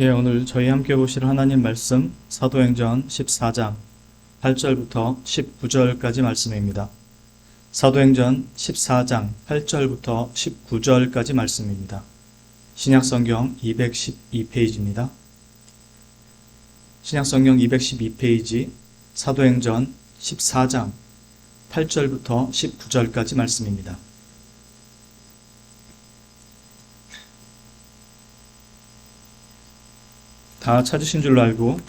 오늘 저희 함께 보실 하나님 말씀 사도행전 14장 8절부터 19절까지 말씀입니다. 사도행전 14장 8절부터 19절까지 말씀입니다. 신약성경 212페이지입니다. 신약성경 212페이지 사도행전 14장 8절부터 19절까지 말씀입니다. 다 찾으신 줄로 알고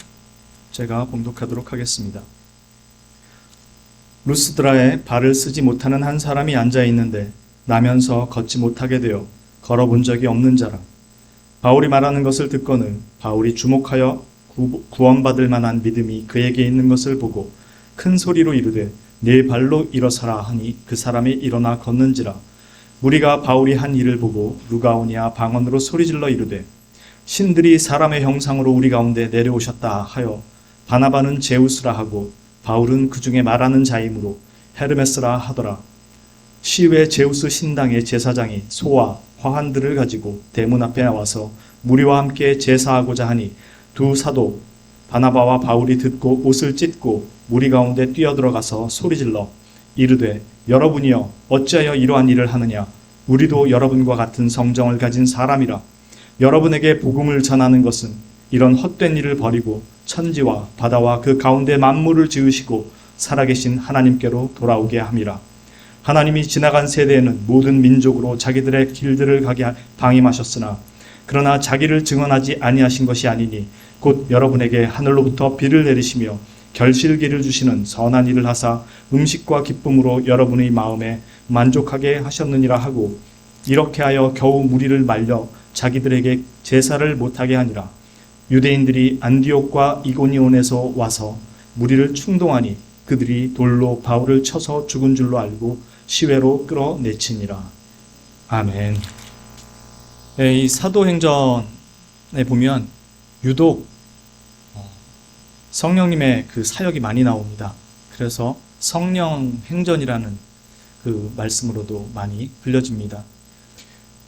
제가 봉독하도록 하겠습니다. 루스드라에 발을 쓰지 못하는 한 사람이 앉아 있는데 나면서 걷지 못하게 되어 걸어본 적이 없는 자라. 바울이 말하는 것을 듣고는 바울이 주목하여 구원받을 만한 믿음이 그에게 있는 것을 보고 큰 소리로 이르되 네 발로 일어서라 하니 그 사람이 일어나 걷는지라. 무리가 바울이 한 일을 보고 루가오니아 방언으로 소리질러 이르되 신들이 사람의 형상으로 우리 가운데 내려오셨다 하여 바나바는 제우스라 하고 바울은 그 중에 말하는 자이므로 헤르메스라 하더라. 시외 제우스 신당의 제사장이 소와 화환들을 가지고 대문 앞에 나와서 무리와 함께 제사하고자 하니 두 사도 바나바와 바울이 듣고 옷을 찢고 무리 가운데 뛰어들어가서 소리질러 이르되 여러분이여 어찌하여 이러한 일을 하느냐. 우리도 여러분과 같은 성정을 가진 사람이라. 여러분에게 복음을 전하는 것은 이런 헛된 일을 버리고 천지와 바다와 그 가운데 만물을 지으시고 살아계신 하나님께로 돌아오게 함이라. 하나님이 지나간 세대에는 모든 민족으로 자기들의 길들을 가게 방임하셨으나 그러나 자기를 증언하지 아니하신 것이 아니니 곧 여러분에게 하늘로부터 비를 내리시며 결실기를 주시는 선한 일을 하사 음식과 기쁨으로 여러분의 마음에 만족하게 하셨느니라 하고 이렇게 하여 겨우 무리를 말려 자기들에게 제사를 못하게 하니라. 유대인들이 안디옥과 이고니온에서 와서 무리를 충동하니 그들이 돌로 바울을 쳐서 죽은 줄로 알고 시외로 끌어내치니라. 아멘. 이 사도행전에 보면 유독 성령님의 그 사역이 많이 나옵니다. 그래서 성령행전이라는 그 말씀으로도 많이 불려집니다.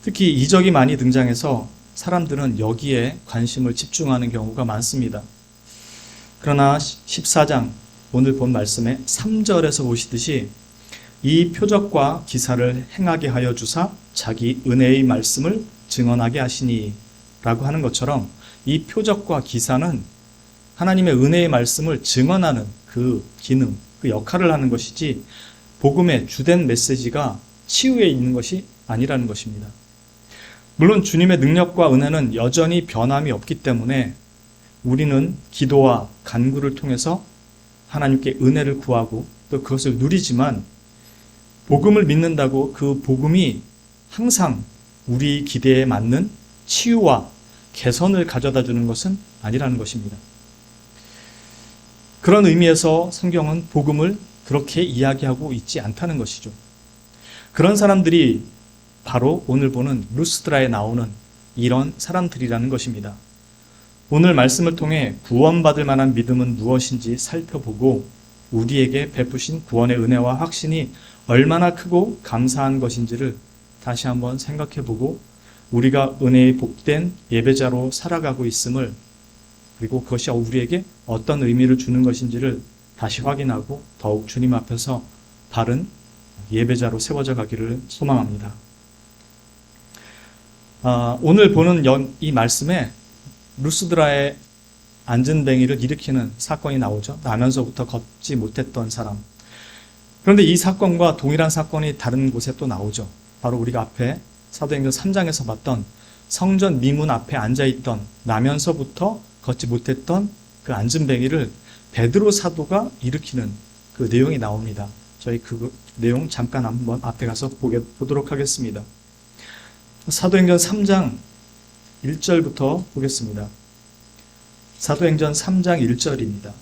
특히 이적이 많이 등장해서 사람들은 여기에 관심을 집중하는 경우가 많습니다. 그러나 14장 오늘 본 말씀의 3절에서 보시듯이 이 표적과 기사를 행하게 하여 주사 자기 은혜의 말씀을 증언하게 하시니 라고 하는 것처럼 이 표적과 기사는 하나님의 은혜의 말씀을 증언하는 그 기능, 그 역할을 하는 것이지 복음의 주된 메시지가 치유에 있는 것이 아니라는 것입니다. 물론 주님의 능력과 은혜는 여전히 변함이 없기 때문에 우리는 기도와 간구를 통해서 하나님께 은혜를 구하고 또 그것을 누리지만 복음을 믿는다고 그 복음이 항상 우리 기대에 맞는 치유와 개선을 가져다 주는 것은 아니라는 것입니다. 그런 의미에서 성경은 복음을 그렇게 이야기하고 있지 않다는 것이죠. 그런 사람들이 바로 오늘 보는 루스드라에 나오는 이런 사람들이라는 것입니다. 오늘 말씀을 통해 구원받을 만한 믿음은 무엇인지 살펴보고 우리에게 베푸신 구원의 은혜와 확신이 얼마나 크고 감사한 것인지를 다시 한번 생각해보고 우리가 은혜의 복된 예배자로 살아가고 있음을 그리고 그것이 우리에게 어떤 의미를 주는 것인지를 다시 확인하고 더욱 주님 앞에서 바른 예배자로 세워져 가기를 소망합니다. 오늘 보는 이 말씀에 루스드라의 안전뱅이를 일으키는 사건이 나오죠. 나면서부터 걷지 못했던 사람. 그런데 이 사건과 동일한 사건이 다른 곳에 또 나오죠. 바로 우리가 앞에 사도행전 3장에서 봤던 성전 미문 앞에 앉아있던 나면서부터 걷지 못했던 그 안전뱅이를 베드로 사도가 일으키는 그 내용이 나옵니다. 저희 그 내용 잠깐 한번 앞에 가서 보도록 하겠습니다. 사도행전 3장 1절부터 보겠습니다. 사도행전 3장 1절입니다.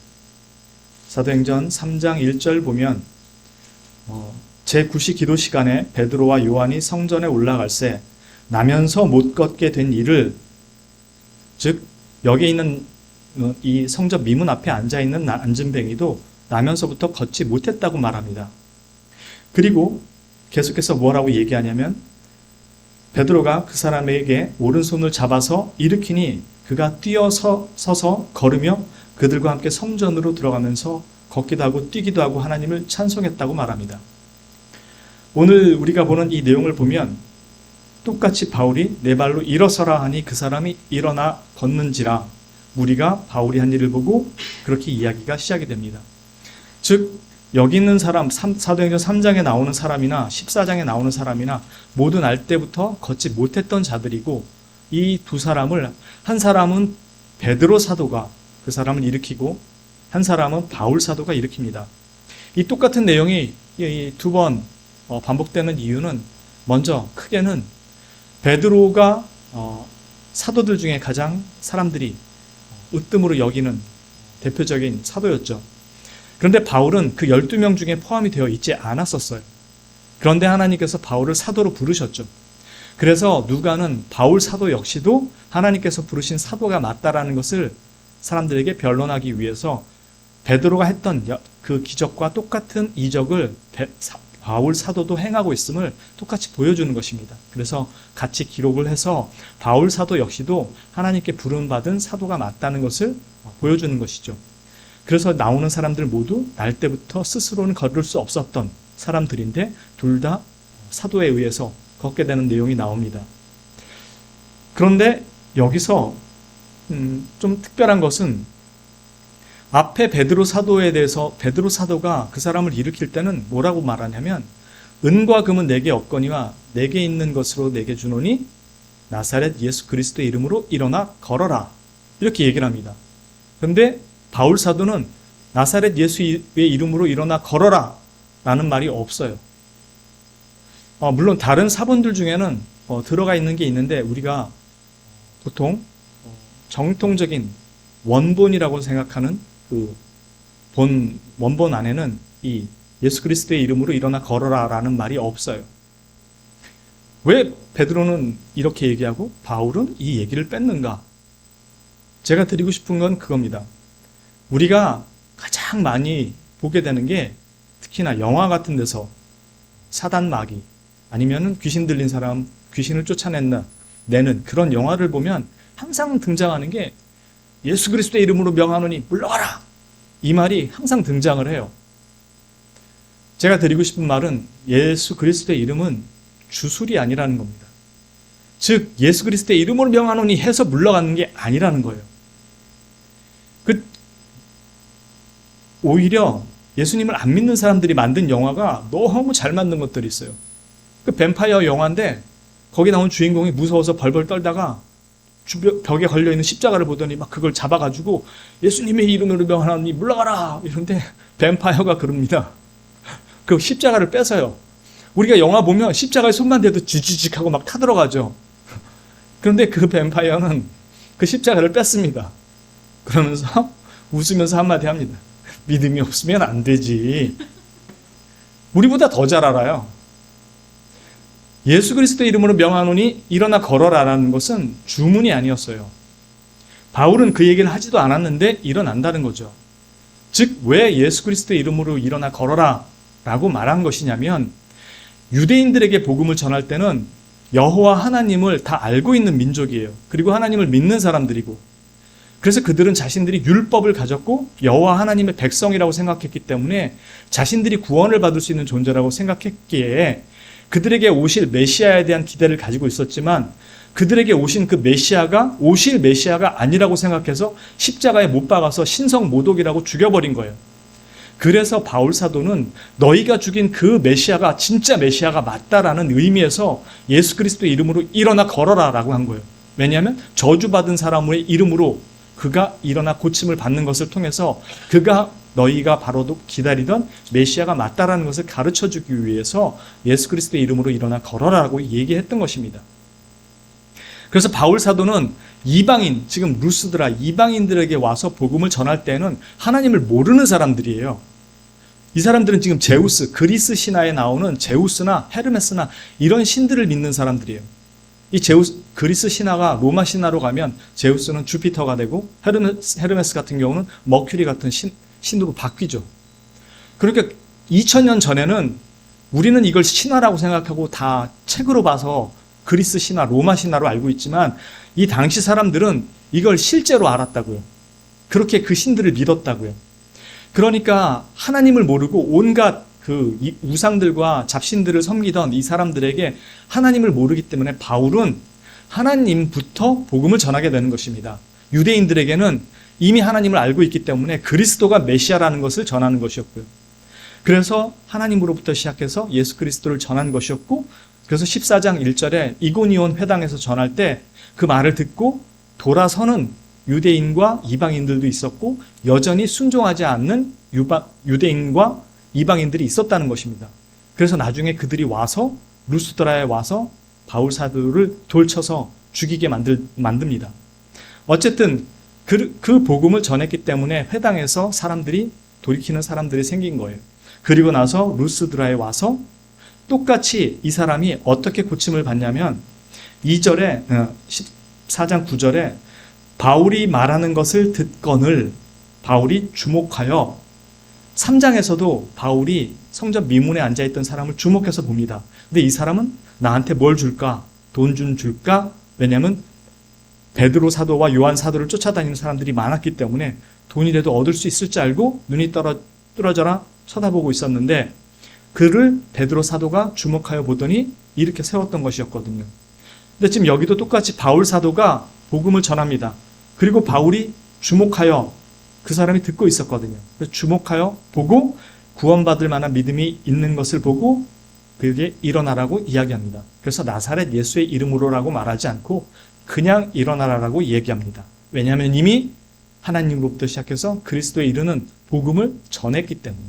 사도행전 3장 1절 보면 제9시 기도 시간에 베드로와 요한이 성전에 올라갈새 나면서 못 걷게 된 이를 즉 여기 있는 이 성전 미문 앞에 앉아있는 안전뱅이도 나면서부터 걷지 못했다고 말합니다. 그리고 계속해서 뭐라고 얘기하냐면 베드로가 그 사람에게 오른손을 잡아서 일으키니 그가 뛰어서서 걸으며 그들과 함께 성전으로 들어가면서 걷기도 하고 뛰기도 하고 하나님을 찬송했다고 말합니다. 오늘 우리가 보는 이 내용을 보면 똑같이 바울이 내 발로 일어서라 하니 그 사람이 일어나 걷는지라, 무리가 바울이 한 일을 보고 그렇게 이야기가 시작이 됩니다. 즉 여기 있는 사람, 사도행전 3장에 나오는 사람이나 14장에 나오는 사람이나 모두 날 때부터 걷지 못했던 자들이고, 이 두 사람을, 한 사람은 베드로 사도가 그 사람을 일으키고 한 사람은 바울 사도가 일으킵니다. 이 똑같은 내용이 두 번 반복되는 이유는, 먼저 크게는 베드로가 사도들 중에 가장 사람들이 으뜸으로 여기는 대표적인 사도였죠. 그런데 바울은 그 12명 중에 포함이 되어 있지 않았었어요. 그런데 하나님께서 바울을 사도로 부르셨죠. 그래서 누가는 바울 사도 역시도 하나님께서 부르신 사도가 맞다라는 것을 사람들에게 변론하기 위해서 베드로가 했던 그 기적과 똑같은 이적을 바울 사도도 행하고 있음을 똑같이 보여주는 것입니다. 그래서 같이 기록을 해서 바울 사도 역시도 하나님께 부름받은 사도가 맞다는 것을 보여주는 것이죠. 그래서 나오는 사람들 모두 날 때부터 스스로는 걸을 수 없었던 사람들인데 둘 다 사도에 의해서 걷게 되는 내용이 나옵니다. 그런데 여기서 좀 특별한 것은, 앞에 베드로 사도에 대해서 베드로 사도가 그 사람을 일으킬 때는 뭐라고 말하냐면, 은과 금은 내게 없거니와 내게 있는 것으로 내게 주노니 나사렛 예수 그리스도의 이름으로 일어나 걸어라, 이렇게 얘기를 합니다. 그런데 바울 사도는 나사렛 예수의 이름으로 일어나 걸어라 라는 말이 없어요. 물론 다른 사본들 중에는 들어가 있는 게 있는데, 우리가 보통 정통적인 원본이라고 생각하는 그 원본 안에는 이 예수 그리스도의 이름으로 일어나 걸어라 라는 말이 없어요. 왜 베드로는 이렇게 얘기하고 바울은 이 얘기를 뺐는가? 제가 드리고 싶은 건 그겁니다. 우리가 가장 많이 보게 되는 게, 특히나 영화 같은 데서 사단 마귀 아니면은 귀신 들린 사람 귀신을 쫓아내는 그런 영화를 보면 항상 등장하는 게 예수 그리스도의 이름으로 명하노니 물러가라, 이 말이 항상 등장을 해요. 제가 드리고 싶은 말은 예수 그리스도의 이름은 주술이 아니라는 겁니다. 즉 예수 그리스도의 이름으로 명하노니 해서 물러가는 게 아니라는 거예요. 오히려 예수님을 안 믿는 사람들이 만든 영화가 너무 잘 만든 것들이 있어요. 그 뱀파이어 영화인데 거기 나온 주인공이 무서워서 벌벌 떨다가 벽에 걸려있는 십자가를 보더니 막 그걸 잡아가지고 예수님의 이름으로 명하노니 물러가라 이런데 뱀파이어가 그럽니다. 그 십자가를 뺏어요. 우리가 영화 보면 십자가에 손만 대도 지지직하고 막 타들어가죠. 그런데 그 뱀파이어는 그 십자가를 뺐습니다. 그러면서 웃으면서 한마디 합니다. 믿음이 없으면 안 되지. 우리보다 더 잘 알아요. 예수 그리스도의 이름으로 명하노니 일어나 걸어라라는 것은 주문이 아니었어요. 바울은 그 얘기를 하지도 않았는데 일어난다는 거죠. 즉 왜 예수 그리스도의 이름으로 일어나 걸어라 라고 말한 것이냐면, 유대인들에게 복음을 전할 때는 여호와 하나님을 다 알고 있는 민족이에요. 그리고 하나님을 믿는 사람들이고, 그래서 그들은 자신들이 율법을 가졌고 여호와 하나님의 백성이라고 생각했기 때문에 자신들이 구원을 받을 수 있는 존재라고 생각했기에 그들에게 오실 메시아에 대한 기대를 가지고 있었지만, 그들에게 오신 그 메시아가 오실 메시아가 아니라고 생각해서 십자가에 못 박아서 신성 모독이라고 죽여버린 거예요. 그래서 바울 사도는 너희가 죽인 그 메시아가 진짜 메시아가 맞다라는 의미에서 예수 그리스도의 이름으로 일어나 걸어라 라고 한 거예요. 왜냐하면 저주받은 사람의 이름으로 그가 일어나 고침을 받는 것을 통해서 그가 너희가 바로도 기다리던 메시아가 맞다라는 것을 가르쳐주기 위해서 예수 그리스도의 이름으로 일어나 걸어라라고 얘기했던 것입니다. 그래서 바울 사도는 이방인, 지금 루스드라 이방인들에게 와서 복음을 전할 때는 하나님을 모르는 사람들이에요. 이 사람들은 지금 제우스, 그리스 신화에 나오는 제우스나 헤르메스나 이런 신들을 믿는 사람들이에요. 이 그리스 신화가 로마 신화로 가면 제우스는 주피터가 되고 헤르메스 같은 경우는 머큐리 같은 신으로 바뀌죠. 그러니까 2000년 전에는 우리는 이걸 신화라고 생각하고 다 책으로 봐서 그리스 신화, 로마 신화로 알고 있지만 이 당시 사람들은 이걸 실제로 알았다고요. 그렇게 그 신들을 믿었다고요. 그러니까 하나님을 모르고 온갖 이 우상들과 잡신들을 섬기던 이 사람들에게 하나님을 모르기 때문에 바울은 하나님부터 복음을 전하게 되는 것입니다. 유대인들에게는 이미 하나님을 알고 있기 때문에 그리스도가 메시아라는 것을 전하는 것이었고요. 그래서 하나님으로부터 시작해서 예수 그리스도를 전한 것이었고, 그래서 14장 1절에 이고니온 회당에서 전할 때 그 말을 듣고 돌아서는 유대인과 이방인들도 있었고, 여전히 순종하지 않는 유대인과 이방인들이 있었다는 것입니다. 그래서 나중에 그들이 와서 루스드라에 와서 바울 사도를 돌쳐서 죽이게 만듭니다. 어쨌든 그 복음을 전했기 때문에 회당에서 돌이키는 사람들이 생긴 거예요. 그리고 나서 루스드라에 와서 똑같이 이 사람이 어떻게 고침을 받냐면 2절에 14장 9절에 바울이 말하는 것을 듣거늘 바울이 주목하여, 3장에서도 바울이 성전 미문에 앉아있던 사람을 주목해서 봅니다. 근데 이 사람은 나한테 뭘 줄까? 돈 좀 줄까? 왜냐하면 베드로 사도와 요한 사도를 쫓아다니는 사람들이 많았기 때문에 돈이라도 얻을 수 있을 줄 알고 눈이 뚫어져라 쳐다보고 있었는데, 그를 베드로 사도가 주목하여 보더니 이렇게 세웠던 것이었거든요. 근데 지금 여기도 똑같이 바울 사도가 복음을 전합니다. 그리고 바울이 주목하여, 그 사람이 듣고 있었거든요. 그래서 주목하여 보고 구원받을 만한 믿음이 있는 것을 보고 그에게 일어나라고 이야기합니다. 그래서 나사렛 예수의 이름으로라고 말하지 않고 그냥 일어나라라고 얘기합니다. 왜냐하면 이미 하나님으로부터 시작해서 그리스도에 이르는 복음을 전했기 때문에.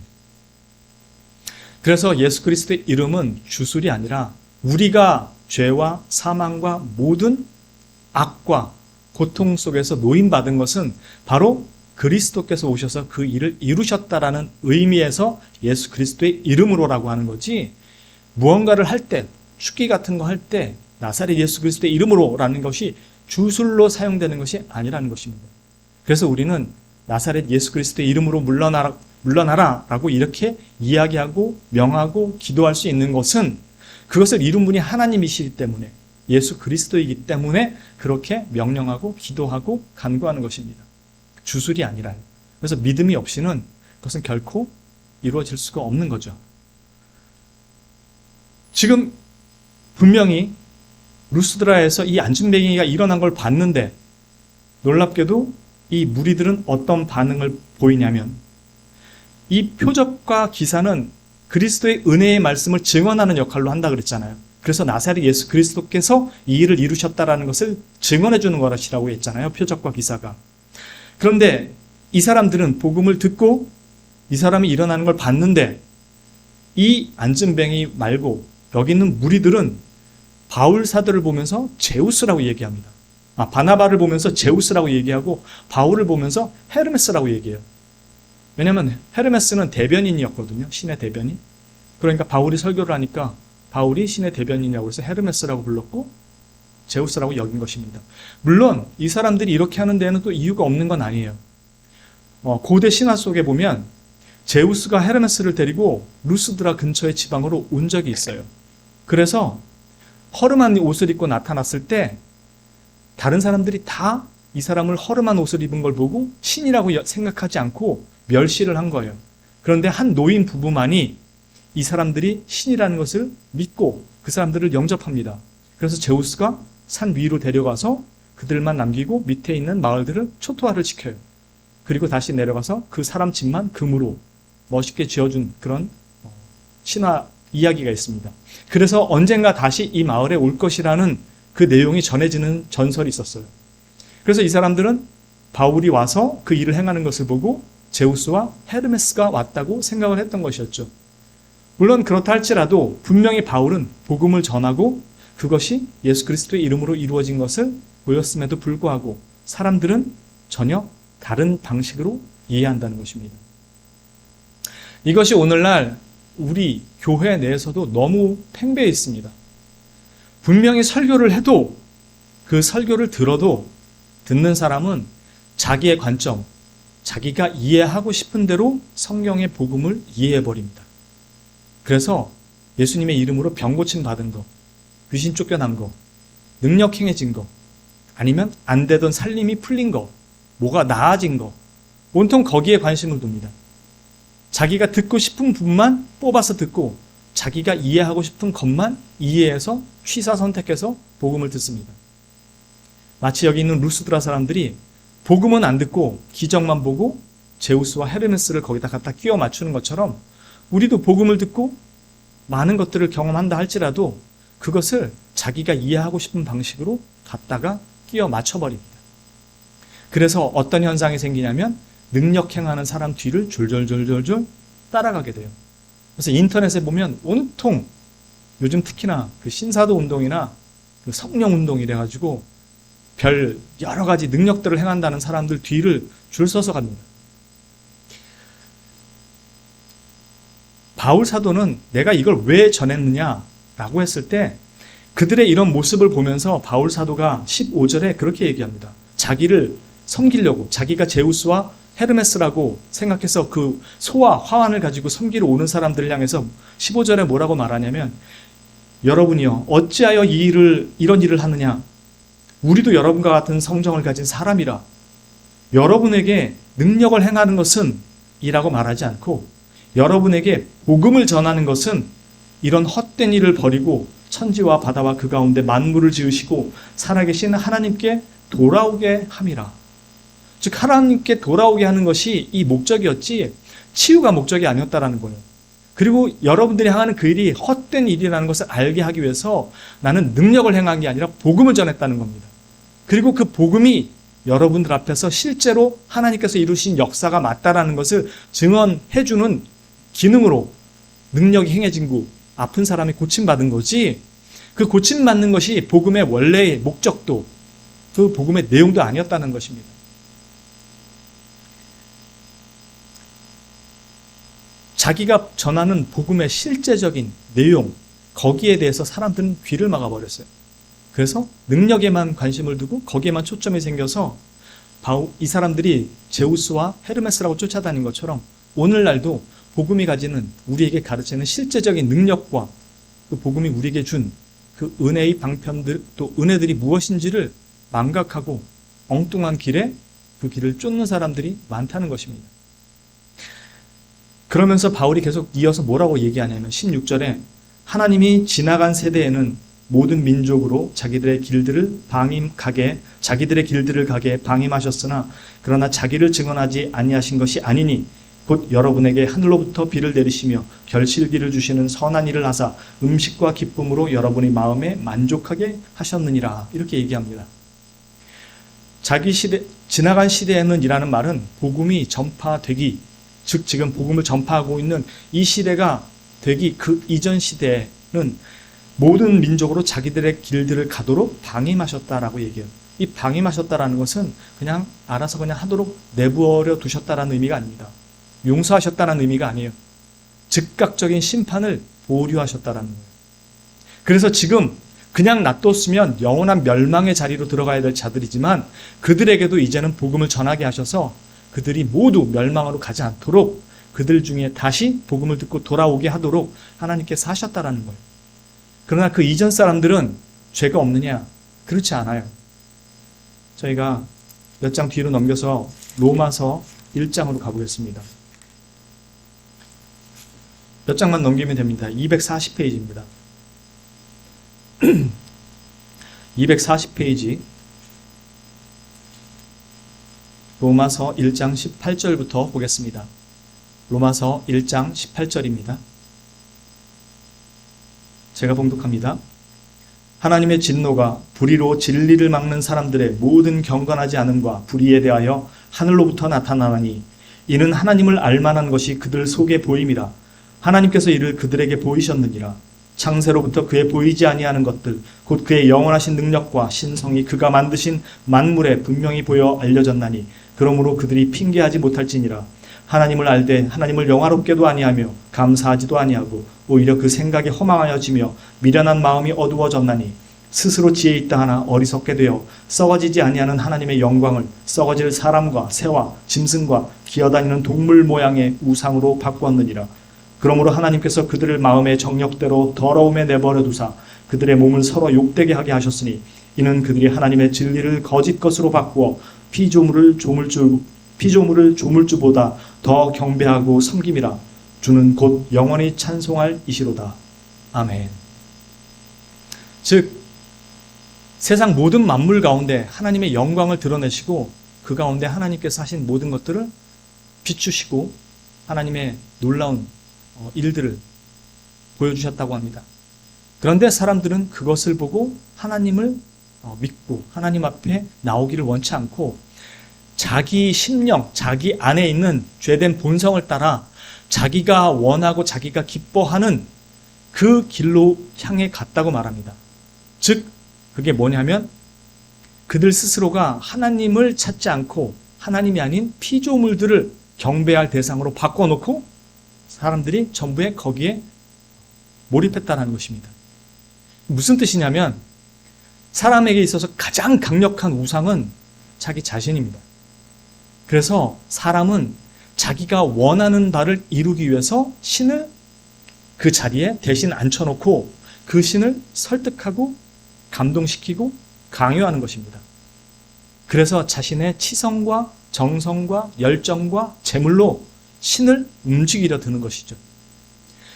그래서 예수 그리스도의 이름은 주술이 아니라 우리가 죄와 사망과 모든 악과 고통 속에서 노임받은 것은 바로 그리스도께서 오셔서 그 일을 이루셨다라는 의미에서 예수 그리스도의 이름으로라고 하는 거지, 무언가를 할 때, 축기 같은 거 할 때 나사렛 예수 그리스도의 이름으로라는 것이 주술로 사용되는 것이 아니라는 것입니다. 그래서 우리는 나사렛 예수 그리스도의 이름으로 물러나라라고 이렇게 이야기하고 명하고 기도할 수 있는 것은 그것을 이룬 분이 하나님이시기 때문에, 예수 그리스도이기 때문에 그렇게 명령하고 기도하고 간구하는 것입니다. 주술이 아니라요. 그래서 믿음이 없이는 그것은 결코 이루어질 수가 없는 거죠. 지금 분명히 루스드라에서 이 안진뱅이가 일어난 걸 봤는데, 놀랍게도 이 무리들은 어떤 반응을 보이냐면, 이 표적과 기사는 그리스도의 은혜의 말씀을 증언하는 역할로 한다 그랬잖아요. 그래서 나사렛 예수 그리스도께서 이 일을 이루셨다라는 것을 증언해 주는 것이라고 했잖아요. 표적과 기사가. 그런데 이 사람들은 복음을 듣고 이 사람이 일어나는 걸 봤는데, 이 안진뱅이 말고 여기 있는 무리들은 바울 사도를 보면서 제우스라고 얘기합니다. 바나바를 보면서 제우스라고 얘기하고 바울을 보면서 헤르메스라고 얘기해요. 왜냐하면 헤르메스는 대변인이었거든요. 신의 대변인. 그러니까 바울이 설교를 하니까 바울이 신의 대변인이라고 해서 헤르메스라고 불렀고 제우스라고 여긴 것입니다. 물론 이 사람들이 이렇게 하는 데에는 또 이유가 없는 건 아니에요. 고대 신화 속에 보면 제우스가 헤르메스를 데리고 루스드라 근처의 지방으로 온 적이 있어요. 그래서 허름한 옷을 입고 나타났을 때 다른 사람들이 다 이 사람을 허름한 옷을 입은 걸 보고 신이라고 생각하지 않고 멸시를 한 거예요. 그런데 한 노인 부부만이 이 사람들이 신이라는 것을 믿고 그 사람들을 영접합니다. 그래서 제우스가 산 위로 데려가서 그들만 남기고 밑에 있는 마을들을 초토화를 시켜요. 그리고 다시 내려가서 그 사람 집만 금으로 멋있게 지어준 그런 신화 이야기가 있습니다. 그래서 언젠가 다시 이 마을에 올 것이라는 그 내용이 전해지는 전설이 있었어요. 그래서 이 사람들은 바울이 와서 그 일을 행하는 것을 보고 제우스와 헤르메스가 왔다고 생각을 했던 것이었죠. 물론 그렇다 할지라도 분명히 바울은 복음을 전하고 그것이 예수 그리스도의 이름으로 이루어진 것을 보였음에도 불구하고 사람들은 전혀 다른 방식으로 이해한다는 것입니다. 이것이 오늘날 우리 교회 내에서도 너무 팽배해 있습니다. 분명히 설교를 해도 그 설교를 들어도 듣는 사람은 자기의 관점, 자기가 이해하고 싶은 대로 성경의 복음을 이해해버립니다. 그래서 예수님의 이름으로 병 고침 받은 거, 귀신 쫓겨난 거, 능력 행해진 거, 아니면 안 되던 살림이 풀린 거, 뭐가 나아진 거, 온통 거기에 관심을 둡니다. 자기가 듣고 싶은 부분만 뽑아서 듣고 자기가 이해하고 싶은 것만 이해해서 취사 선택해서 복음을 듣습니다. 마치 여기 있는 루스드라 사람들이 복음은 안 듣고 기적만 보고 제우스와 헤르메스를 거기다 갖다 끼워 맞추는 것처럼 우리도 복음을 듣고 많은 것들을 경험한다 할지라도 그것을 자기가 이해하고 싶은 방식으로 갖다가 끼워 맞춰버립니다. 그래서 어떤 현상이 생기냐면 능력 행하는 사람 뒤를 졸졸졸졸 따라가게 돼요. 그래서 인터넷에 보면 온통 요즘 특히나 그 신사도 운동이나 그 성령 운동 이래가지고 별 여러 가지 능력들을 행한다는 사람들 뒤를 줄 서서 갑니다. 바울 사도는 내가 이걸 왜 전했느냐라고 했을 때 그들의 이런 모습을 보면서 바울 사도가 15절에 그렇게 얘기합니다. 자기를 섬기려고 자기가 제우스와 헤르메스라고 생각해서 그 소와 화환을 가지고 섬기러 오는 사람들을 향해서 15절에 뭐라고 말하냐면 여러분이요 어찌하여 이런 일을 하느냐 우리도 여러분과 같은 성정을 가진 사람이라 여러분에게 능력을 행하는 것은 이라고 말하지 않고 여러분에게 복음을 전하는 것은 이런 헛된 일을 버리고 천지와 바다와 그 가운데 만물을 지으시고 살아계신 하나님께 돌아오게 함이라. 즉 하나님께 돌아오게 하는 것이 이 목적이었지 치유가 목적이 아니었다라는 거예요. 그리고 여러분들이 행하는 그 일이 헛된 일이라는 것을 알게 하기 위해서 나는 능력을 행한 게 아니라 복음을 전했다는 겁니다. 그리고 그 복음이 여러분들 앞에서 실제로 하나님께서 이루신 역사가 맞다라는 것을 증언해주는 기능으로 능력이 행해진 구 아픈 사람이 고침받은 거지 그 고침받는 것이 복음의 원래의 목적도 그 복음의 내용도 아니었다는 것입니다. 자기가 전하는 복음의 실제적인 내용 거기에 대해서 사람들은 귀를 막아버렸어요. 그래서 능력에만 관심을 두고 거기에만 초점이 생겨서 이 사람들이 제우스와 헤르메스라고 쫓아다닌 것처럼 오늘날도 복음이 가지는 우리에게 가르치는 실제적인 능력과 그 복음이 우리에게 준 그 은혜의 방편들 또 은혜들이 무엇인지를 망각하고 엉뚱한 길에 그 길을 쫓는 사람들이 많다는 것입니다. 그러면서 바울이 계속 이어서 뭐라고 얘기하냐면 16절에 하나님이 지나간 세대에는 모든 민족으로 자기들의 길들을 가게 방임하셨으나 그러나 자기를 증언하지 아니하신 것이 아니니 곧 여러분에게 하늘로부터 비를 내리시며 결실기를 주시는 선한 일을 하사 음식과 기쁨으로 여러분의 마음에 만족하게 하셨느니라 이렇게 얘기합니다. 지나간 시대에는 이라는 말은 복음이 전파되기 즉 지금 복음을 전파하고 있는 이 시대가 되기 그 이전 시대에는 모든 민족으로 자기들의 길들을 가도록 방임하셨다라고 얘기해요. 이 방임하셨다라는 것은 그냥 알아서 그냥 하도록 내버려 두셨다라는 의미가 아닙니다. 용서하셨다는 의미가 아니에요. 즉각적인 심판을 보류하셨다라는 거예요. 그래서 지금 그냥 놔뒀으면 영원한 멸망의 자리로 들어가야 될 자들이지만 그들에게도 이제는 복음을 전하게 하셔서 그들이 모두 멸망으로 가지 않도록 그들 중에 다시 복음을 듣고 돌아오게 하도록 하나님께서 하셨다라는 거예요. 그러나 그 이전 사람들은 죄가 없느냐? 그렇지 않아요. 저희가 몇 장 뒤로 넘겨서 로마서 1장으로 가보겠습니다. 몇 장만 넘기면 됩니다. 240페이지입니다. 240페이지 로마서 1장 18절부터 보겠습니다. 로마서 1장 18절입니다. 제가 봉독합니다. 하나님의 진노가 불의로 진리를 막는 사람들의 모든 경건하지 않음과 불의에 대하여 하늘로부터 나타나나니 이는 하나님을 알만한 것이 그들 속에 보임이라. 하나님께서 이를 그들에게 보이셨느니라. 창세로부터 그의 보이지 아니하는 것들 곧 그의 영원하신 능력과 신성이 그가 만드신 만물에 분명히 보여 알려졌나니 그러므로 그들이 핑계하지 못할지니라. 하나님을 알되 하나님을 영화롭게도 아니하며 감사하지도 아니하고 오히려 그 생각이 허망하여지며 미련한 마음이 어두워졌나니 스스로 지혜 있다 하나 어리석게 되어 썩어지지 아니하는 하나님의 영광을 썩어질 사람과 새와 짐승과 기어다니는 동물 모양의 우상으로 바꾸었느니라. 그러므로 하나님께서 그들을 마음의 정욕대로 더러움에 내버려 두사 그들의 몸을 서로 욕되게 하게 하셨으니 이는 그들이 하나님의 진리를 거짓 것으로 바꾸어 피조물을 조물주보다 더 경배하고 섬김이라. 주는 곧 영원히 찬송할 이시로다. 아멘. 즉 세상 모든 만물 가운데 하나님의 영광을 드러내시고 그 가운데 하나님께서 하신 모든 것들을 비추시고 하나님의 놀라운 일들을 보여주셨다고 합니다. 그런데 사람들은 그것을 보고 하나님을 믿고 하나님 앞에 나오기를 원치 않고 자기 심령, 자기 안에 있는 죄된 본성을 따라 자기가 원하고 자기가 기뻐하는 그 길로 향해 갔다고 말합니다. 즉 그게 뭐냐면 그들 스스로가 하나님을 찾지 않고 하나님이 아닌 피조물들을 경배할 대상으로 바꿔놓고 사람들이 전부에 거기에 몰입했다는 것입니다. 무슨 뜻이냐면 사람에게 있어서 가장 강력한 우상은 자기 자신입니다. 그래서 사람은 자기가 원하는 바를 이루기 위해서 신을 그 자리에 대신 앉혀놓고 그 신을 설득하고 감동시키고 강요하는 것입니다. 그래서 자신의 치성과 정성과 열정과 재물로 신을 움직이려 드는 것이죠.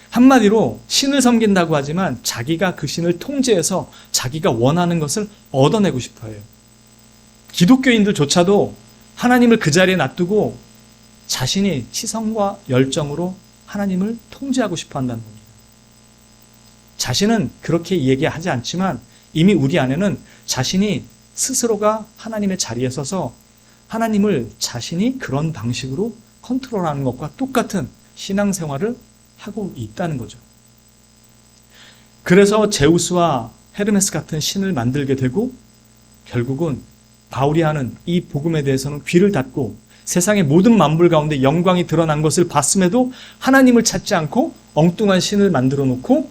한마디로 신을 섬긴다고 하지만 자기가 그 신을 통제해서 자기가 원하는 것을 얻어내고 싶어 해요. 기독교인들조차도 하나님을 그 자리에 놔두고 자신이 치성과 열정으로 하나님을 통제하고 싶어 한다는 겁니다. 자신은 그렇게 얘기하지 않지만 이미 우리 안에는 자신이 스스로가 하나님의 자리에 서서 하나님을 자신이 그런 방식으로 컨트롤하는 것과 똑같은 신앙생활을 하고 있다는 거죠. 그래서 제우스와 헤르메스 같은 신을 만들게 되고 결국은 바울이 하는 이 복음에 대해서는 귀를 닫고 세상의 모든 만물 가운데 영광이 드러난 것을 봤음에도 하나님을 찾지 않고 엉뚱한 신을 만들어 놓고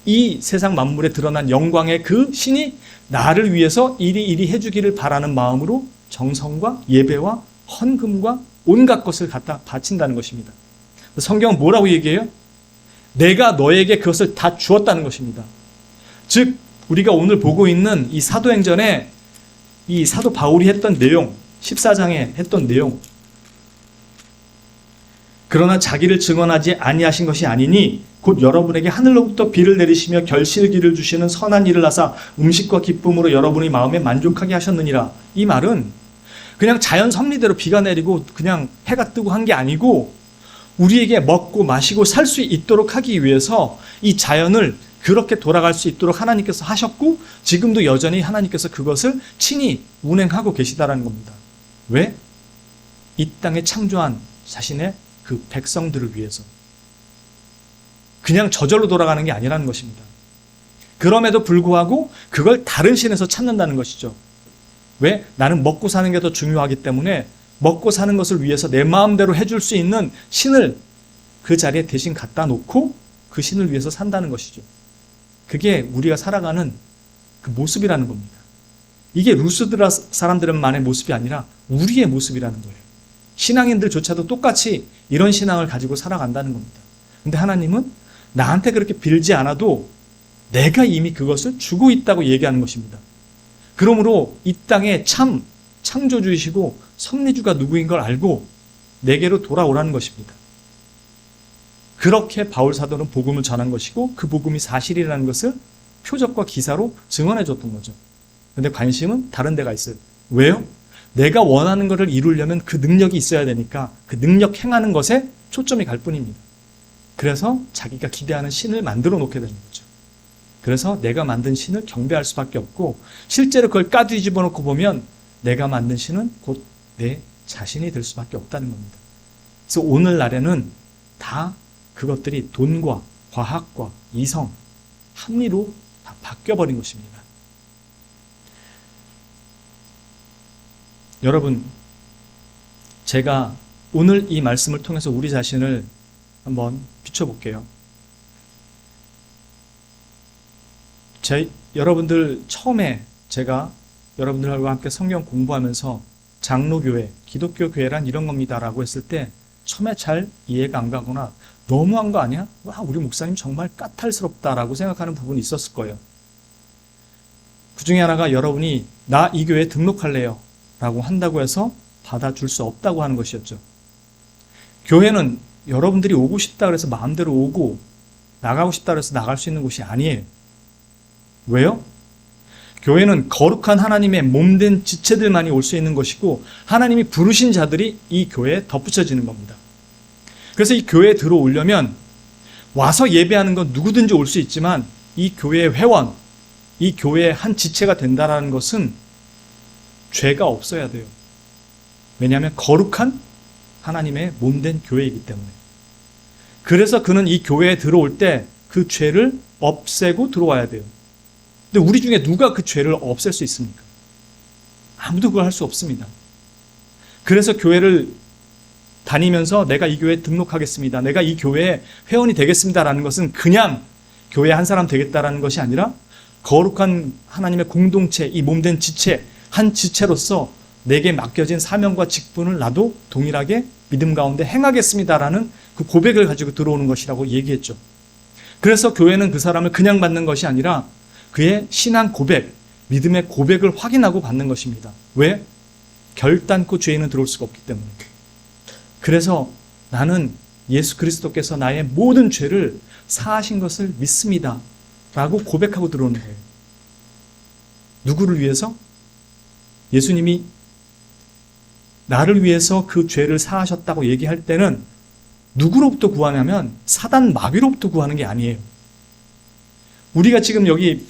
이 세상 만물에 드러난 영광의 그 신이 나를 위해서 이리 해주기를 바라는 마음으로 정성과 예배와 헌금과 온갖 것을 갖다 바친다는 것입니다. 성경은 뭐라고 얘기해요? 내가 너에게 그것을 다 주었다는 것입니다. 즉 우리가 오늘 보고 있는 이 사도행전에 이 사도 바울이 했던 내용, 14장에 했던 내용, 그러나 자기를 증언하지 아니하신 것이 아니니 곧 여러분에게 하늘로부터 비를 내리시며 결실기를 주시는 선한 일을 하사 음식과 기쁨으로 여러분의 마음에 만족하게 하셨느니라. 이 말은 그냥 자연 섭리대로 비가 내리고 그냥 해가 뜨고 한 게 아니고 우리에게 먹고 마시고 살 수 있도록 하기 위해서 이 자연을 그렇게 돌아갈 수 있도록 하나님께서 하셨고 지금도 여전히 하나님께서 그것을 친히 운행하고 계시다라는 겁니다. 왜? 이 땅에 창조한 자신의 그 백성들을 위해서. 그냥 저절로 돌아가는 게 아니라는 것입니다. 그럼에도 불구하고 그걸 다른 신에서 찾는다는 것이죠. 왜? 나는 먹고 사는 게 더 중요하기 때문에 먹고 사는 것을 위해서 내 마음대로 해줄 수 있는 신을 그 자리에 대신 갖다 놓고 그 신을 위해서 산다는 것이죠. 그게 우리가 살아가는 그 모습이라는 겁니다. 이게 루스드라 사람들만의 모습이 아니라 우리의 모습이라는 거예요. 신앙인들조차도 똑같이 이런 신앙을 가지고 살아간다는 겁니다. 근데 하나님은 나한테 그렇게 빌지 않아도 내가 이미 그것을 주고 있다고 얘기하는 것입니다. 그러므로 이 땅에 참 창조주이시고 섭리주가 누구인 걸 알고 내게로 돌아오라는 것입니다. 그렇게 바울 사도는 복음을 전한 것이고 그 복음이 사실이라는 것을 표적과 기사로 증언해 줬던 거죠. 근데 관심은 다른 데가 있어요. 왜요? 내가 원하는 것을 이루려면 그 능력이 있어야 되니까 그 능력 행하는 것에 초점이 갈 뿐입니다. 그래서 자기가 기대하는 신을 만들어 놓게 되는 거죠. 그래서 내가 만든 신을 경배할 수밖에 없고 실제로 그걸 까뒤집어 놓고 보면 내가 만든 신은 곧 내 자신이 될 수밖에 없다는 겁니다. 그래서 오늘날에는 다 그것들이 돈과 과학과 이성, 합리로 다 바뀌어버린 것입니다. 여러분, 제가 오늘 이 말씀을 통해서 우리 자신을 한번 비춰볼게요. 여러분들 처음에 제가 여러분들과 함께 성경 공부하면서 장로교회, 기독교 교회란 이런 겁니다라고 했을 때 처음에 잘 이해가 안 가거나 너무한 거 아니야? 와, 우리 목사님 정말 까탈스럽다라고 생각하는 부분이 있었을 거예요. 그 중에 하나가 여러분이 나 이 교회에 등록할래요 라고 한다고 해서 받아줄 수 없다고 하는 것이었죠. 교회는 여러분들이 오고 싶다 그래서 마음대로 오고 나가고 싶다 그래서 나갈 수 있는 곳이 아니에요. 왜요? 교회는 거룩한 하나님의 몸된 지체들만이 올 수 있는 것이고 하나님이 부르신 자들이 이 교회에 덧붙여지는 겁니다. 그래서 이 교회에 들어오려면 와서 예배하는 건 누구든지 올 수 있지만 이 교회의 회원, 이 교회의 한 지체가 된다는 것은 죄가 없어야 돼요. 왜냐하면 거룩한 하나님의 몸된 교회이기 때문에. 그래서 그는 이 교회에 들어올 때 그 죄를 없애고 들어와야 돼요. 근데 우리 중에 누가 그 죄를 없앨 수 있습니까? 아무도 그걸 할 수 없습니다. 그래서 교회를 다니면서 내가 이 교회에 등록하겠습니다. 내가 이 교회에 회원이 되겠습니다라는 것은 그냥 교회 한 사람 되겠다라는 것이 아니라 거룩한 하나님의 공동체, 이 몸된 지체, 한 지체로서 내게 맡겨진 사명과 직분을 나도 동일하게 믿음 가운데 행하겠습니다라는 그 고백을 가지고 들어오는 것이라고 얘기했죠. 그래서 교회는 그 사람을 그냥 받는 것이 아니라 그의 신앙 고백, 믿음의 고백을 확인하고 받는 것입니다. 왜? 결단코 죄인은 들어올 수가 없기 때문에. 그래서 나는 예수 그리스도께서 나의 모든 죄를 사하신 것을 믿습니다 라고 고백하고 들어오는 거예요. 누구를 위해서? 예수님이 나를 위해서 그 죄를 사하셨다고 얘기할 때는 누구로부터 구하냐면 사단 마귀로부터 구하는 게 아니에요. 우리가 지금 여기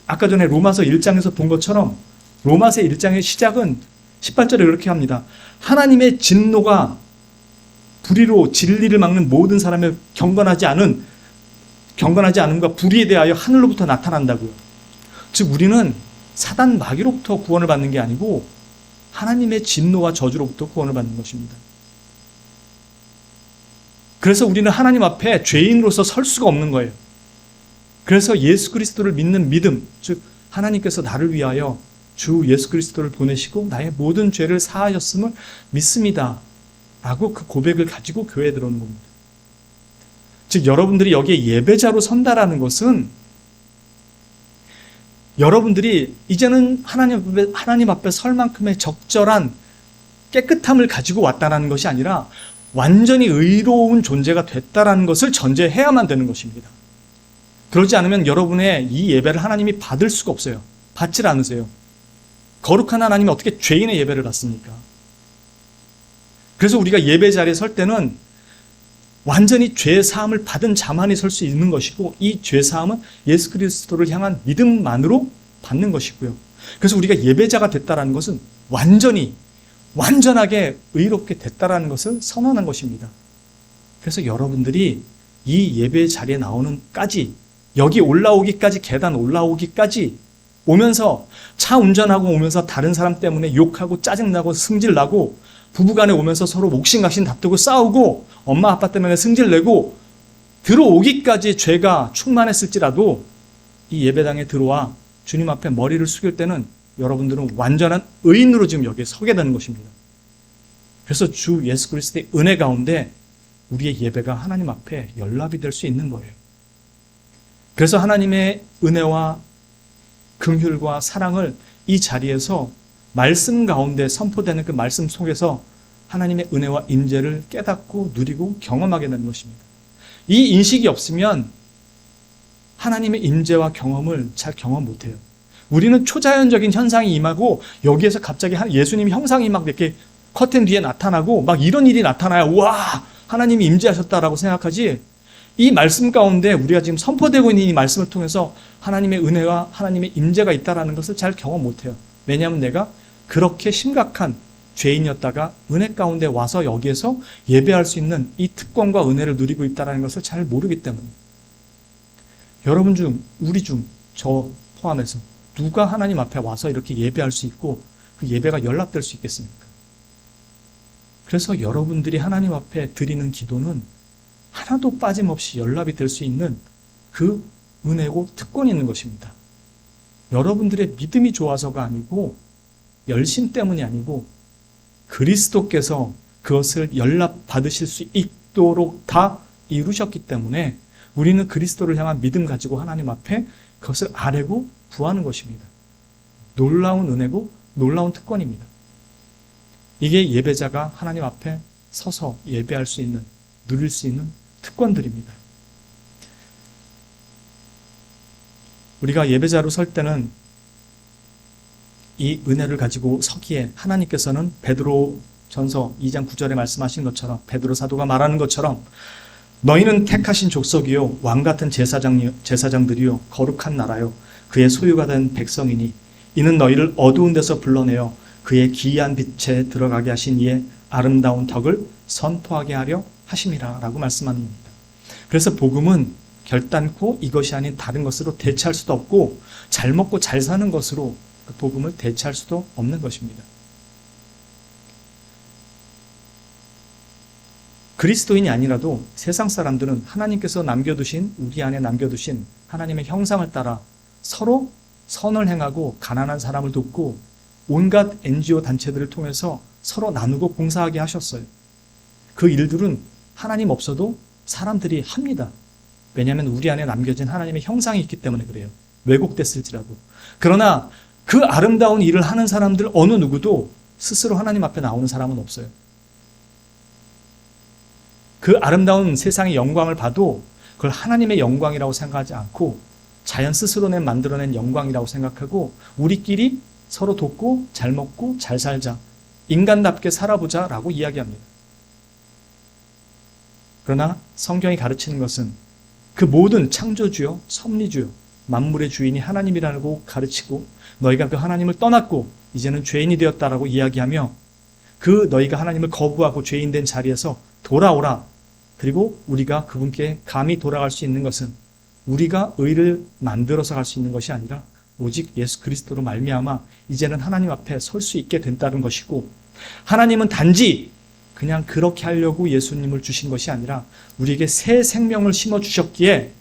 아까 전에 로마서 1장에서 본 것처럼 로마서 1장의 시작은 18절에 이렇게 합니다. 하나님의 진노가 불의로 진리를 막는 모든 사람의 경건하지 않음과 불의에 대하여 하늘로부터 나타난다고요. 즉 우리는 사단 마귀로부터 구원을 받는 게 아니고 하나님의 진노와 저주로부터 구원을 받는 것입니다. 그래서 우리는 하나님 앞에 죄인으로서 설 수가 없는 거예요. 그래서 예수 그리스도를 믿는 믿음, 즉 하나님께서 나를 위하여 주 예수 그리스도를 보내시고 나의 모든 죄를 사하셨음을 믿습니다 라고 그 고백을 가지고 교회에 들어오는 겁니다. 즉 여러분들이 여기에 예배자로 선다라는 것은 여러분들이 이제는 하나님 앞에 설 만큼의 적절한 깨끗함을 가지고 왔다는 것이 아니라 완전히 의로운 존재가 됐다라는 것을 전제해야만 되는 것입니다. 그러지 않으면 여러분의 이 예배를 하나님이 받을 수가 없어요. 받질 않으세요. 거룩한 하나님이 어떻게 죄인의 예배를 받습니까? 그래서 우리가 예배 자리에 설 때는 완전히 죄 사함을 받은 자만이 설 수 있는 것이고 이 죄 사함은 예수 그리스도를 향한 믿음만으로 받는 것이고요. 그래서 우리가 예배자가 됐다라는 것은 완전하게 의롭게 됐다라는 것을 선언한 것입니다. 그래서 여러분들이 이 예배 자리에 나오는까지 여기 올라오기까지 계단 올라오기까지 오면서 차 운전하고 오면서 다른 사람 때문에 욕하고 짜증나고 승질나고 부부간에 오면서 서로 옥신각신 다투고 싸우고 엄마 아빠 때문에 승질내고 들어오기까지 죄가 충만했을지라도 이 예배당에 들어와 주님 앞에 머리를 숙일 때는 여러분들은 완전한 의인으로 지금 여기에 서게 되는 것입니다. 그래서 주 예수 그리스도의 은혜 가운데 우리의 예배가 하나님 앞에 연락이 될 수 있는 거예요. 그래서 하나님의 은혜와 긍휼과 사랑을 이 자리에서 말씀 가운데 선포되는 그 말씀 속에서 하나님의 은혜와 임재를 깨닫고 누리고 경험하게 되는 것입니다. 이 인식이 없으면 하나님의 임재와 경험을 잘 경험 못해요. 우리는 초자연적인 현상이 임하고 여기에서 갑자기 예수님 형상이 막 이렇게 커튼 뒤에 나타나고 막 이런 일이 나타나야 와 하나님이 임재하셨다라고 생각하지 이 말씀 가운데 우리가 지금 선포되고 있는 이 말씀을 통해서 하나님의 은혜와 하나님의 임재가 있다는 것을 잘 경험 못해요. 왜냐하면 내가 그렇게 심각한 죄인이었다가 은혜 가운데 와서 여기에서 예배할 수 있는 이 특권과 은혜를 누리고 있다는 것을 잘 모르기 때문에 여러분 중, 우리 중, 저 포함해서 누가 하나님 앞에 와서 이렇게 예배할 수 있고 그 예배가 연락될 수 있겠습니까? 그래서 여러분들이 하나님 앞에 드리는 기도는 하나도 빠짐없이 연락이 될 수 있는 그 은혜고 특권이 있는 것입니다. 여러분들의 믿음이 좋아서가 아니고 열심 때문이 아니고 그리스도께서 그것을 연락받으실 수 있도록 다 이루셨기 때문에 우리는 그리스도를 향한 믿음 가지고 하나님 앞에 그것을 아뢰고 구하는 것입니다. 놀라운 은혜고 놀라운 특권입니다. 이게 예배자가 하나님 앞에 서서 예배할 수 있는, 누릴 수 있는 특권들입니다. 우리가 예배자로 설 때는 이 은혜를 가지고 서기에 하나님께서는 베드로 전서 2장 9절에 말씀하신 것처럼, 베드로 사도가 말하는 것처럼, 너희는 택하신 족속이요 왕같은 제사장들이요 거룩한 나라요 그의 소유가 된 백성이니 이는 너희를 어두운 데서 불러내어 그의 기이한 빛에 들어가게 하신 이의 아름다운 덕을 선포하게 하려 하심이라 라고 말씀하는 겁니다. 그래서 복음은 결단코 이것이 아닌 다른 것으로 대체할 수도 없고, 잘 먹고 잘 사는 것으로 그 복음을 대체할 수도 없는 것입니다. 그리스도인이 아니라도 세상 사람들은 하나님께서 남겨두신, 우리 안에 남겨두신 하나님의 형상을 따라 서로 선을 행하고 가난한 사람을 돕고 온갖 NGO 단체들을 통해서 서로 나누고 봉사하게 하셨어요. 그 일들은 하나님 없어도 사람들이 합니다. 왜냐하면 우리 안에 남겨진 하나님의 형상이 있기 때문에 그래요. 왜곡됐을지라도. 그러나 그 아름다운 일을 하는 사람들 어느 누구도 스스로 하나님 앞에 나오는 사람은 없어요. 그 아름다운 세상의 영광을 봐도 그걸 하나님의 영광이라고 생각하지 않고 자연 스스로 만들어낸 영광이라고 생각하고 우리끼리 서로 돕고 잘 먹고 잘 살자, 인간답게 살아보자 라고 이야기합니다. 그러나 성경이 가르치는 것은 그 모든 창조주요 섭리주요 만물의 주인이 하나님이라고 가르치고, 너희가 그 하나님을 떠났고 이제는 죄인이 되었다라고 이야기하며, 그 너희가 하나님을 거부하고 죄인된 자리에서 돌아오라. 그리고 우리가 그분께 감히 돌아갈 수 있는 것은 우리가 의를 만들어서 갈 수 있는 것이 아니라 오직 예수 그리스도로 말미암아 이제는 하나님 앞에 설 수 있게 된다는 것이고, 하나님은 단지 그냥 그렇게 하려고 예수님을 주신 것이 아니라 우리에게 새 생명을 심어주셨기에,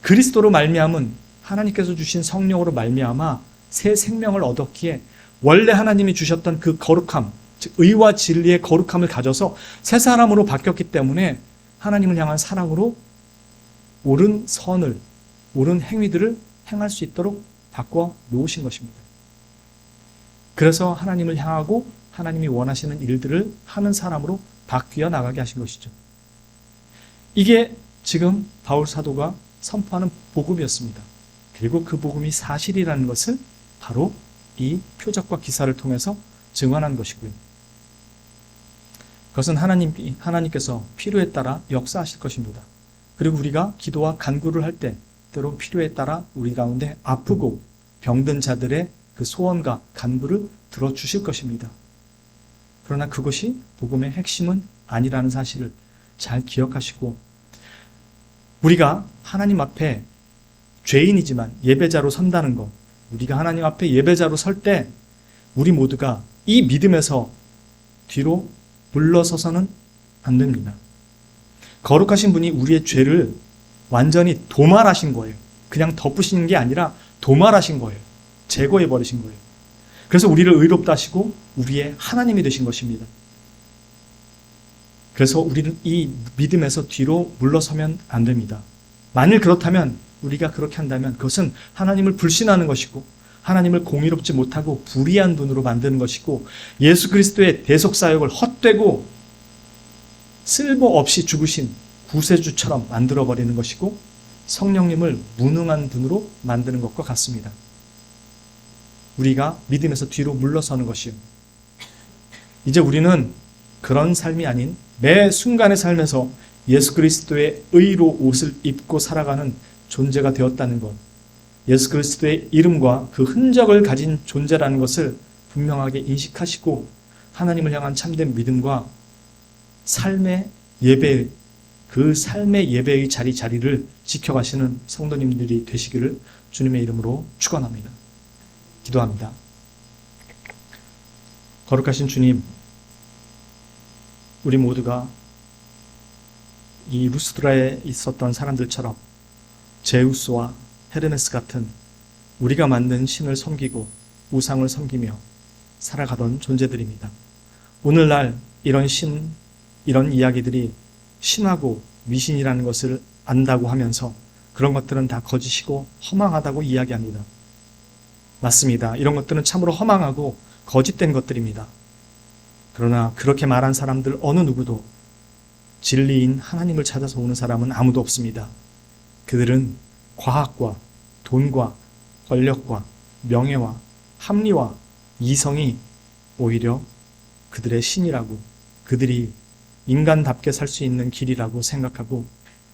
그리스도로 말미암은 하나님께서 주신 성령으로 말미암아 새 생명을 얻었기에 원래 하나님이 주셨던 그 거룩함, 즉 의와 진리의 거룩함을 가져서 새 사람으로 바뀌었기 때문에 하나님을 향한 사랑으로 옳은 선을, 옳은 행위들을 행할 수 있도록 바꿔 놓으신 것입니다. 그래서 하나님을 향하고 하나님이 원하시는 일들을 하는 사람으로 바뀌어 나가게 하신 것이죠. 이게 지금 바울 사도가 선포하는 복음이었습니다. 그리고 그 복음이 사실이라는 것을 바로 이 표적과 기사를 통해서 증언한 것이고요. 그것은 하나님께서 필요에 따라 역사하실 것입니다. 그리고 우리가 기도와 간구를 할 때 때로 필요에 따라 우리 가운데 아프고 병든 자들의 그 소원과 간구를 들어주실 것입니다. 그러나 그것이 복음의 핵심은 아니라는 사실을 잘 기억하시고, 우리가 하나님 앞에 죄인이지만 예배자로 선다는 것, 우리가 하나님 앞에 예배자로 설 때 우리 모두가 이 믿음에서 뒤로 물러서서는 안 됩니다. 거룩하신 분이 우리의 죄를 완전히 도말하신 거예요. 그냥 덮으시는 게 아니라 도말하신 거예요. 제거해 버리신 거예요. 그래서 우리를 의롭다 하시고 우리의 하나님이 되신 것입니다. 그래서 우리는 이 믿음에서 뒤로 물러서면 안 됩니다. 만일 그렇다면, 우리가 그렇게 한다면 그것은 하나님을 불신하는 것이고 하나님을 공의롭지 못하고 불의한 분으로 만드는 것이고, 예수 그리스도의 대속사역을 헛되고 쓸모없이 죽으신 구세주처럼 만들어버리는 것이고, 성령님을 무능한 분으로 만드는 것과 같습니다. 우리가 믿음에서 뒤로 물러서는 것이요. 이제 우리는 그런 삶이 아닌 매 순간의 삶에서 예수 그리스도의 의로 옷을 입고 살아가는 존재가 되었다는 것, 예수 그리스도의 이름과 그 흔적을 가진 존재라는 것을 분명하게 인식하시고, 하나님을 향한 참된 믿음과 삶의 예배, 그 삶의 예배의 자리를 지켜가시는 성도님들이 되시기를 주님의 이름으로 축원합니다. 기도합니다. 거룩하신 주님, 우리 모두가 이 루스드라에 있었던 사람들처럼 제우스와 헤르메스 같은 우리가 만든 신을 섬기고 우상을 섬기며 살아가던 존재들입니다. 오늘날 이런 이런 이야기들이 신하고 미신이라는 것을 안다고 하면서 그런 것들은 다 거짓이고 허망하다고 이야기합니다. 맞습니다. 이런 것들은 참으로 허망하고 거짓된 것들입니다. 그러나 그렇게 말한 사람들 어느 누구도 진리인 하나님을 찾아서 오는 사람은 아무도 없습니다. 그들은 과학과 돈과 권력과 명예와 합리와 이성이 오히려 그들의 신이라고, 그들이 인간답게 살 수 있는 길이라고 생각하고,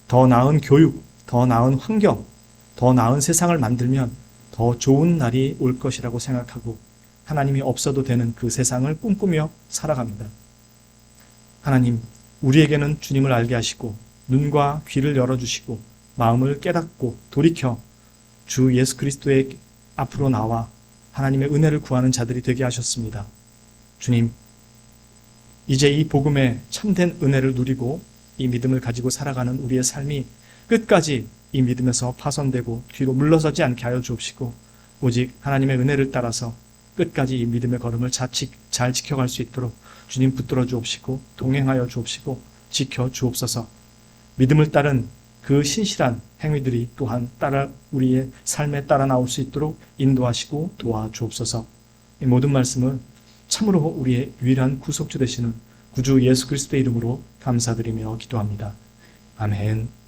더 나은 교육, 더 나은 환경, 더 나은 세상을 만들면 더 좋은 날이 올 것이라고 생각하고 하나님이 없어도 되는 그 세상을 꿈꾸며 살아갑니다. 하나님, 우리에게는 주님을 알게 하시고 눈과 귀를 열어주시고 마음을 깨닫고 돌이켜 주 예수 그리스도의 앞으로 나와 하나님의 은혜를 구하는 자들이 되게 하셨습니다. 주님, 이제 이 복음의 참된 은혜를 누리고 이 믿음을 가지고 살아가는 우리의 삶이 끝까지 이 믿음에서 파손되고 뒤로 물러서지 않게 하여 주옵시고, 오직 하나님의 은혜를 따라서 끝까지 이 믿음의 걸음을 잘 지켜갈 수 있도록 주님 붙들어 주옵시고 동행하여 주옵시고 지켜 주옵소서. 믿음을 따른 그 신실한 행위들이 또한 우리의 삶에 따라 나올 수 있도록 인도하시고 도와주옵소서. 이 모든 말씀을 참으로 우리의 유일한 구속주 되시는 구주 예수 그리스도의 이름으로 감사드리며 기도합니다. 아멘.